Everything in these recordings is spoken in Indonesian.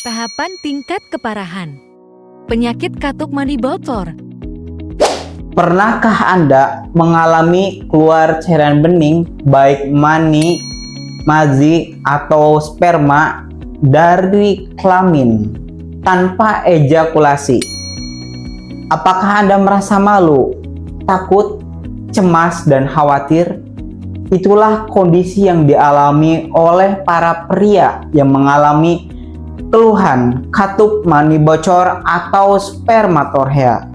Tahapan tingkat keparahan. Penyakit katup mani bocor. Pernahkah Anda mengalami keluar cairan bening baik mani, mazi, atau sperma dari kelamin tanpa ejakulasi? Apakah Anda merasa malu, takut, cemas, dan khawatir? Itulah kondisi yang dialami oleh para pria yang mengalami keluhan katup mani bocor atau spermatorrhea.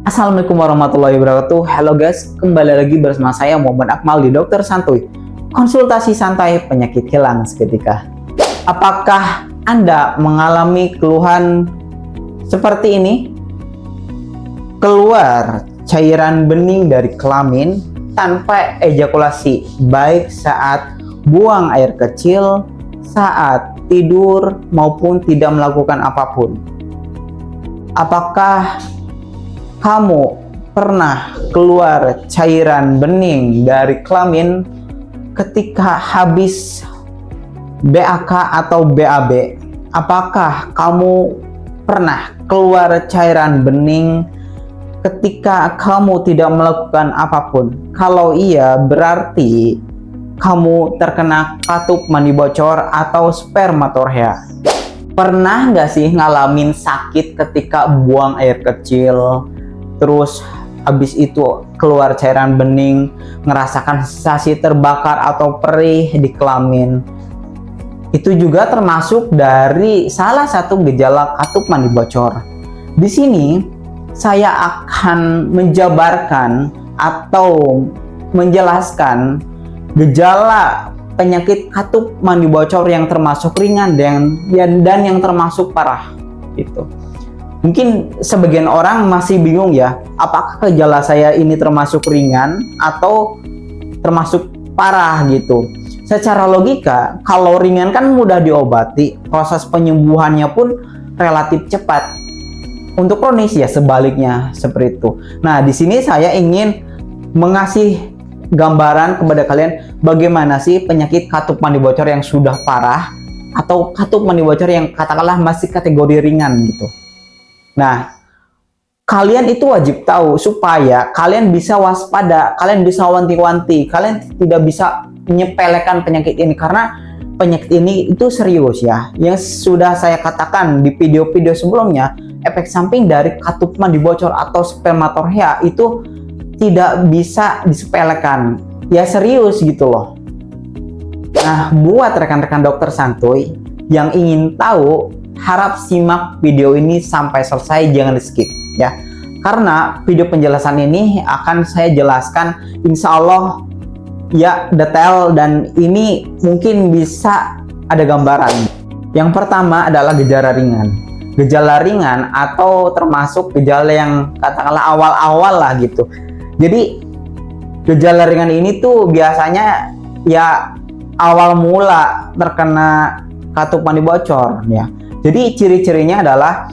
Assalamualaikum warahmatullahi wabarakatuh. Halo guys, kembali lagi bersama saya Muhammad Akmal di Dokter Santuy, konsultasi santai penyakit hilang seketika. Apakah Anda mengalami keluhan seperti ini? Keluar cairan bening dari kelamin tanpa ejakulasi, baik saat buang air kecil, saat tidur, maupun tidak melakukan apapun. Apakah kamu pernah keluar cairan bening dari kelamin ketika habis BAK atau BAB? Apakah kamu pernah keluar cairan bening ketika kamu tidak melakukan apapun? Kalau iya, berarti kamu terkena katup mani bocor atau spermatorrhea. Pernah nggak sih ngalamin sakit ketika buang air kecil, terus habis itu keluar cairan bening, ngerasakan sensasi terbakar atau perih di kelamin? Itu juga termasuk dari salah satu gejala katup mani bocor. Di sini saya akan menjabarkan atau menjelaskan gejala penyakit katup mani bocor yang termasuk ringan dan yang termasuk parah gitu. Mungkin sebagian orang masih bingung ya, apakah gejala saya ini termasuk ringan atau termasuk parah gitu. Secara logika, kalau ringan kan mudah diobati, proses penyembuhannya pun relatif cepat. Untuk kronis ya sebaliknya seperti itu. Nah, di sini saya ingin mengasih gambaran kepada kalian bagaimana sih penyakit katup mani bocor yang sudah parah atau katup mani bocor yang katakanlah masih kategori ringan gitu. Nah, kalian itu wajib tahu supaya kalian bisa waspada, kalian bisa wanti-wanti, kalian tidak bisa menyepelekan penyakit ini karena penyakit ini itu serius ya. Yang sudah saya katakan di video-video sebelumnya, efek samping dari katup mani bocor atau spermatorrhea itu tidak bisa disepelekan, ya serius gitu loh. Nah, buat rekan-rekan dokter santuy yang ingin tahu, harap simak video ini sampai selesai, jangan di skip ya. Karena video penjelasan ini akan saya jelaskan insya Allah ya detail, dan ini mungkin bisa ada gambaran. Yang pertama adalah gejala ringan. Gejala ringan atau termasuk gejala yang katakanlah awal-awal lah gitu. Jadi gejala ringan ini tuh biasanya ya awal mula terkena katup mani bocor ya. Jadi ciri-cirinya adalah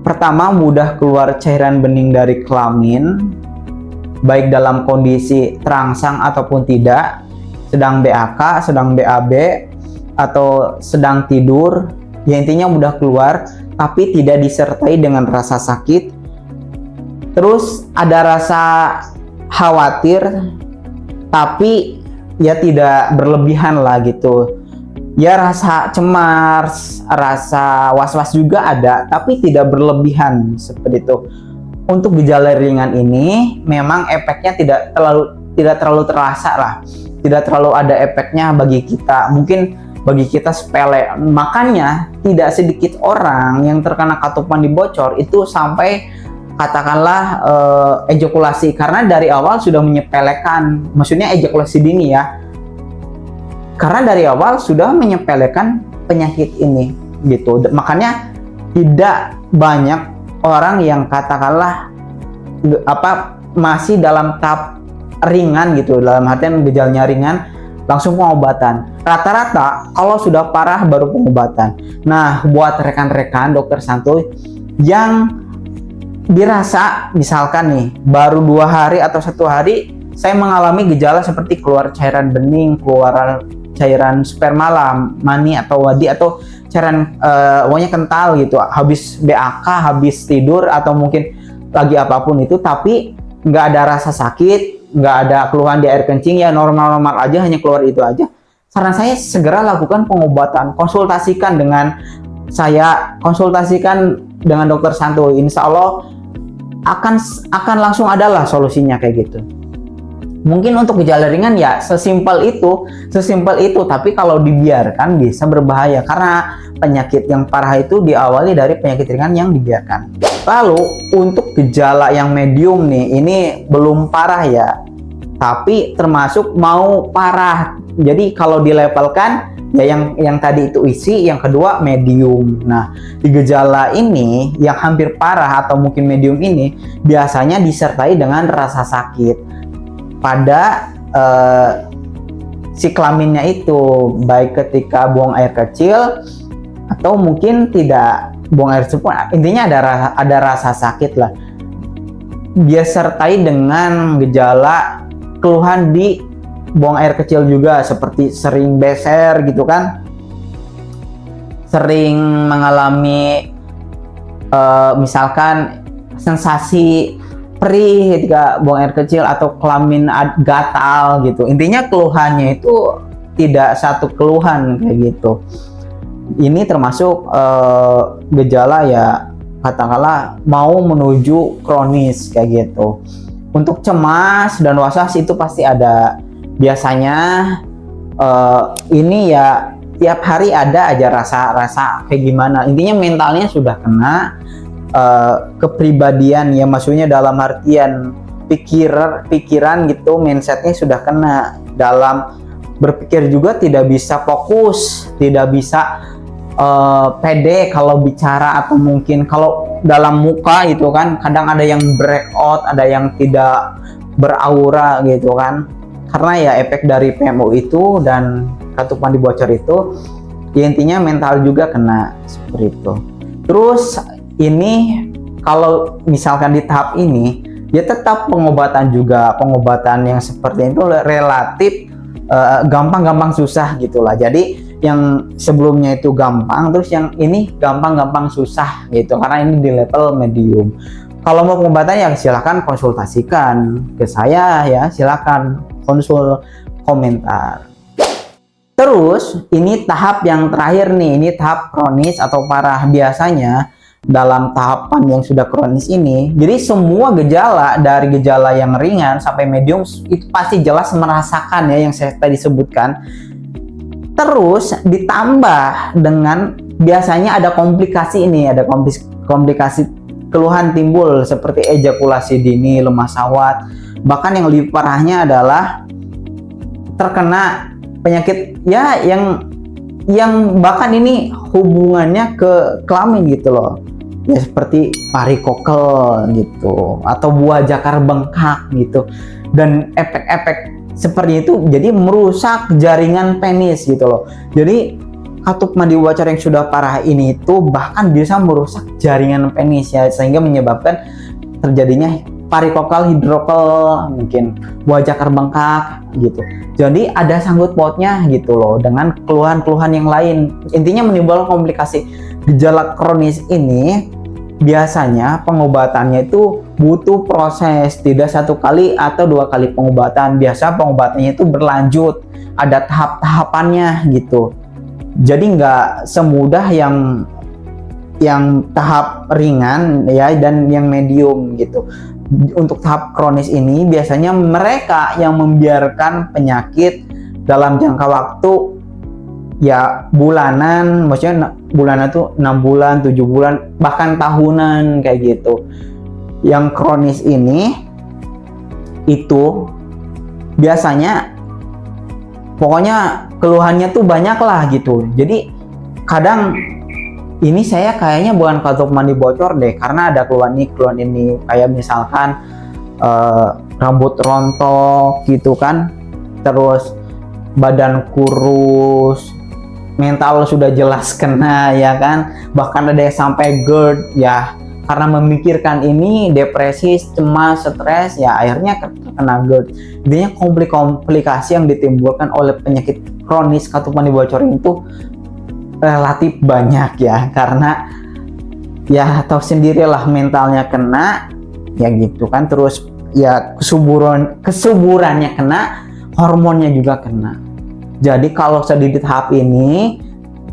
pertama, mudah keluar cairan bening dari kelamin baik dalam kondisi terangsang ataupun tidak, sedang BAK, sedang BAB, atau sedang tidur. Ya intinya mudah keluar tapi tidak disertai dengan rasa sakit. Terus ada rasa khawatir tapi ya tidak berlebihan lah gitu. Ya rasa cemas, rasa was-was juga ada tapi tidak berlebihan seperti itu. Untuk gejala ringan ini memang efeknya tidak terlalu terasa lah. Tidak terlalu ada efeknya bagi kita. Mungkin bagi kita sepele. Makanya tidak sedikit orang yang terkena katup mani bocor itu sampai katakanlah ejakulasi karena dari awal sudah menyepelekan, maksudnya ejakulasi dini ya, karena dari awal sudah menyepelekan penyakit ini gitu. Makanya tidak banyak orang yang katakanlah masih dalam tahap ringan gitu, dalam artian gejalanya ringan langsung pengobatan. Rata-rata kalau sudah parah baru pengobatan. Nah, buat rekan-rekan dokter santuy yang dirasa misalkan nih baru 2 hari atau 1 hari saya mengalami gejala seperti keluar cairan bening, keluar cairan sperma, mani atau wadi, atau cairan pokoknya kental gitu, habis BAK, habis tidur atau mungkin lagi apapun itu, tapi nggak ada rasa sakit, nggak ada keluhan di air kencing, ya normal-normal aja, hanya keluar itu aja, saran saya segera lakukan pengobatan. Konsultasikan dengan dokter santuy, insya Allah akan langsung adalah solusinya kayak gitu. Mungkin untuk gejala ringan ya sesimpel itu, tapi kalau dibiarkan bisa berbahaya, karena penyakit yang parah itu diawali dari penyakit ringan yang dibiarkan. Lalu untuk gejala yang medium nih, ini belum parah ya, tapi termasuk mau parah. Jadi kalau dilevelkan ya yang tadi itu isi, yang kedua medium. Nah, di gejala ini yang hampir parah atau mungkin medium ini biasanya disertai dengan rasa sakit pada si kelaminnya itu, baik ketika buang air kecil atau mungkin tidak buang air kecil, intinya ada rasa sakit lah. Dia sertai dengan gejala keluhan di buang air kecil juga, seperti sering beser gitu kan, sering mengalami misalkan sensasi perih ketika buang air kecil atau kelamin gatal gitu. Intinya keluhannya itu tidak satu keluhan kayak gitu. Ini termasuk gejala ya katakanlah mau menuju kronis kayak gitu. Untuk cemas dan was-was itu pasti ada. Biasanya ini ya tiap hari ada aja rasa-rasa kayak gimana. Intinya mentalnya sudah kena, kepribadian ya, maksudnya dalam artian pikiran gitu, mindsetnya sudah kena. Dalam berpikir juga tidak bisa fokus, tidak bisa pede kalau bicara, atau mungkin kalau dalam muka itu kan kadang ada yang breakout, ada yang tidak beraura gitu kan, karena ya efek dari PMO itu dan katup mandi bocor itu ya, intinya mental juga kena seperti itu. Terus ini kalau misalkan di tahap ini ya tetap pengobatan juga, pengobatan yang seperti itu relatif gampang-gampang susah gitulah. Jadi yang sebelumnya itu gampang, terus yang ini gampang-gampang susah gitu, karena ini di level medium. Kalau mau pengobatan ya silahkan konsultasikan ke saya ya, silahkan konsul komentar. Terus ini tahap yang terakhir nih, ini tahap kronis atau parah. Biasanya dalam tahapan yang sudah kronis ini, jadi semua gejala dari gejala yang ringan sampai medium itu pasti jelas merasakan ya yang saya tadi sebutkan. Terus ditambah dengan biasanya ada komplikasi ini, ada komplikasi keluhan timbul seperti ejakulasi dini, lemah syahwat. Bahkan yang lebih parahnya adalah terkena penyakit ya yang bahkan ini hubungannya ke kelamin gitu loh. Ya seperti varikokel gitu atau buah jakar bengkak gitu. Dan efek-efek seperti itu jadi merusak jaringan penis gitu loh. Jadi katup mandi bocor yang sudah parah ini itu bahkan bisa merusak jaringan penis ya, sehingga menyebabkan terjadinya varikokel, hidrokel, mungkin buah jakar bengkak gitu. Jadi ada sangkut pautnya gitu loh dengan keluhan-keluhan yang lain. Intinya menimbulkan komplikasi. Gejala kronis ini biasanya pengobatannya itu butuh proses, tidak satu kali atau dua kali pengobatan. Biasa pengobatannya itu berlanjut, ada tahap-tahapannya gitu. Jadi nggak semudah yang tahap ringan ya dan yang medium gitu. Untuk tahap kronis ini biasanya mereka yang membiarkan penyakit dalam jangka waktu ya bulanan, maksudnya bulanan tuh 6 bulan, 7 bulan, bahkan tahunan kayak gitu. Yang kronis ini itu biasanya pokoknya keluhannya tuh banyak lah gitu. Jadi kadang ini saya kayaknya bukan katup mandi bocor deh, karena ada keluhan ini kayak misalkan rambut rontok gitu kan, terus badan kurus, mental sudah jelas kena ya kan, bahkan ada yang sampai GERD ya, karena memikirkan ini, depresi, cemas, stres ya akhirnya terkena GERD. Intinya komplikasi yang ditimbulkan oleh penyakit kronis katup mandi bocor itu relatif banyak ya, karena ya tahu sendirilah mentalnya kena ya gitu kan, terus ya kesuburannya kena, hormonnya juga kena. Jadi kalau sedikit tahap ini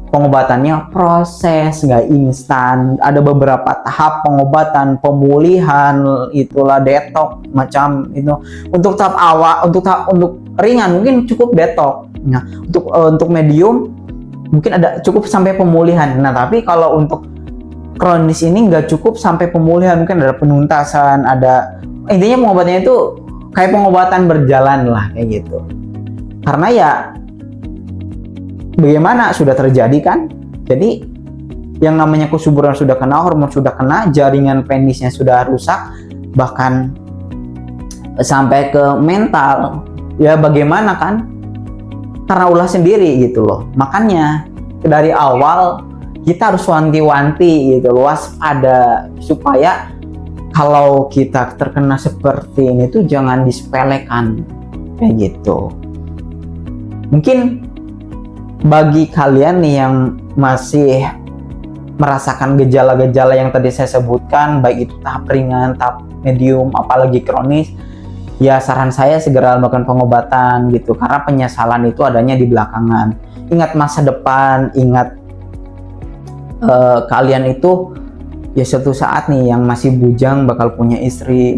pengobatannya proses, nggak instan. Ada beberapa tahap pengobatan, pemulihan, itulah detox macam itu. Untuk tahap awal, untuk ringan mungkin cukup detox. Nah, untuk medium mungkin ada cukup sampai pemulihan. Nah, tapi kalau untuk kronis ini nggak cukup sampai pemulihan, mungkin ada penuntasan, ada intinya pengobatannya itu kayak pengobatan berjalan lah kayak gitu. Karena ya bagaimana sudah terjadi kan, jadi yang namanya kesuburan sudah kena, hormon sudah kena, jaringan penisnya sudah rusak, bahkan sampai ke mental. Ya bagaimana kan, karena ulah sendiri gitu loh. Makanya dari awal kita harus wanti-wanti gitu, waspada, supaya kalau kita terkena seperti ini tuh jangan disepelekan kayak gitu. Mungkin bagi kalian nih yang masih merasakan gejala-gejala yang tadi saya sebutkan, baik itu tahap ringan, tahap medium, apalagi kronis, ya saran saya segera melakukan pengobatan gitu, karena penyesalan itu adanya di belakangan. Ingat masa depan, ingat kalian itu ya suatu saat nih yang masih bujang bakal punya istri,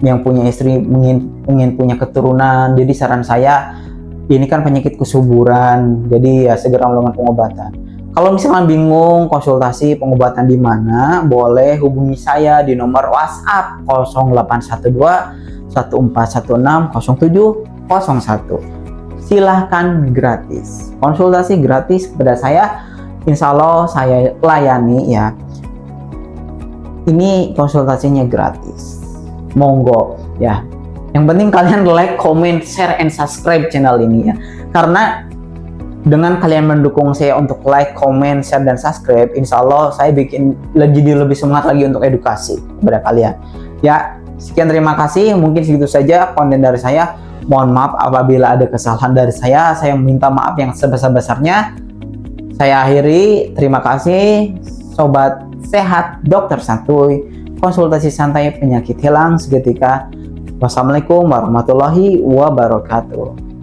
yang punya istri ingin punya keturunan. Jadi saran saya, ini kan penyakit kesuburan, jadi ya segera melakukan pengobatan. Kalau misalnya bingung konsultasi pengobatan di mana, boleh hubungi saya di nomor WhatsApp 0812 1416 0701. Silahkan gratis, konsultasi gratis kepada saya, insya Allah saya layani ya. Ini konsultasinya gratis, monggo ya. Yang penting kalian like, comment, share, and subscribe channel ini ya. Karena dengan kalian mendukung saya untuk like, comment, share, dan subscribe, insya Allah saya jadi lebih semangat lagi untuk edukasi kepada kalian. Ya, sekian terima kasih. Mungkin segitu saja konten dari saya. Mohon maaf apabila ada kesalahan dari saya. Saya minta maaf yang sebesar-besarnya. Saya akhiri. Terima kasih, Sobat Sehat Dokter Santuy. Konsultasi santai, penyakit hilang seketika. Wassalamualaikum warahmatullahi wabarakatuh.